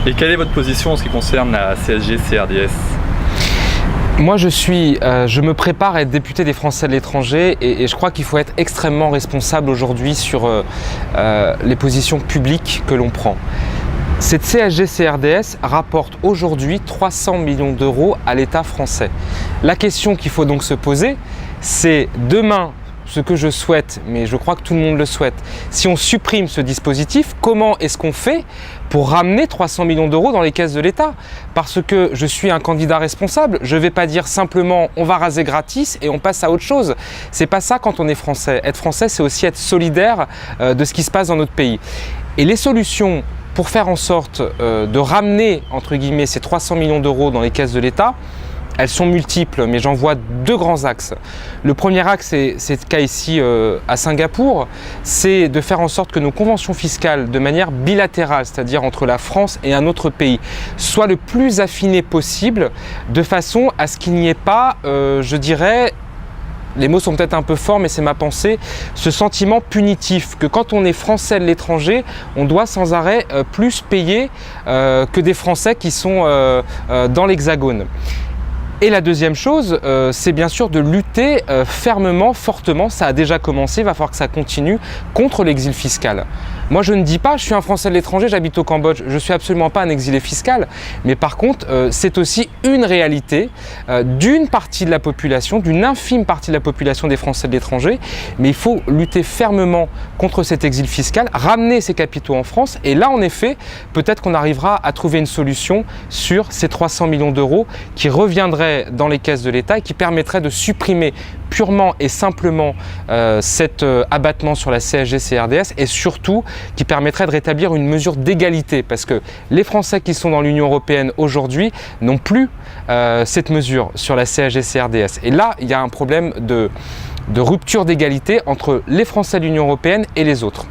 Et quelle est votre position en ce qui concerne la CSG-CRDS? Moi, je me prépare à être député des Français de l'étranger et je crois qu'il faut être extrêmement responsable aujourd'hui sur les positions publiques que l'on prend. Cette CSG-CRDS rapporte aujourd'hui 300 millions d'euros à l'État français. La question qu'il faut donc se poser, c'est demain, ce que je souhaite, mais je crois que tout le monde le souhaite, si on supprime ce dispositif, comment est-ce qu'on fait pour ramener 300 millions d'euros dans les caisses de l'État? Parce que je suis un candidat responsable, je ne vais pas dire simplement on va raser gratis et on passe à autre chose. C'est pas ça quand on est français. Être français, c'est aussi être solidaire de ce qui se passe dans notre pays. Et les solutions pour faire en sorte de ramener, entre guillemets, ces 300 millions d'euros dans les caisses de l'État, elles sont multiples, mais j'en vois deux grands axes. Le premier axe, c'est le cas ici à Singapour, c'est de faire en sorte que nos conventions fiscales, de manière bilatérale, c'est-à-dire entre la France et un autre pays, soient le plus affinées possible, de façon à ce qu'il n'y ait pas, je dirais, les mots sont peut-être un peu forts, mais c'est ma pensée, ce sentiment punitif que quand on est français de l'étranger, on doit sans arrêt plus payer que des Français qui sont dans l'Hexagone. Et la deuxième chose, c'est bien sûr de lutter fermement, fortement, ça a déjà commencé, il va falloir que ça continue, contre l'exil fiscal. Moi je ne dis pas, je suis un Français de l'étranger, j'habite au Cambodge, je ne suis absolument pas un exilé fiscal, mais par contre c'est aussi une réalité d'une partie de la population, d'une infime partie de la population des Français de l'étranger, mais il faut lutter fermement contre cet exil fiscal, ramener ces capitaux en France, et là en effet, peut-être qu'on arrivera à trouver une solution sur ces 300 millions d'euros qui reviendraient dans les caisses de l'État et qui permettrait de supprimer purement et simplement cet abattement sur la CSG-CRDS et surtout qui permettrait de rétablir une mesure d'égalité parce que les Français qui sont dans l'Union européenne aujourd'hui n'ont plus cette mesure sur la CSG-CRDS. Et là, il y a un problème de rupture d'égalité entre les Français de l'Union européenne et les autres.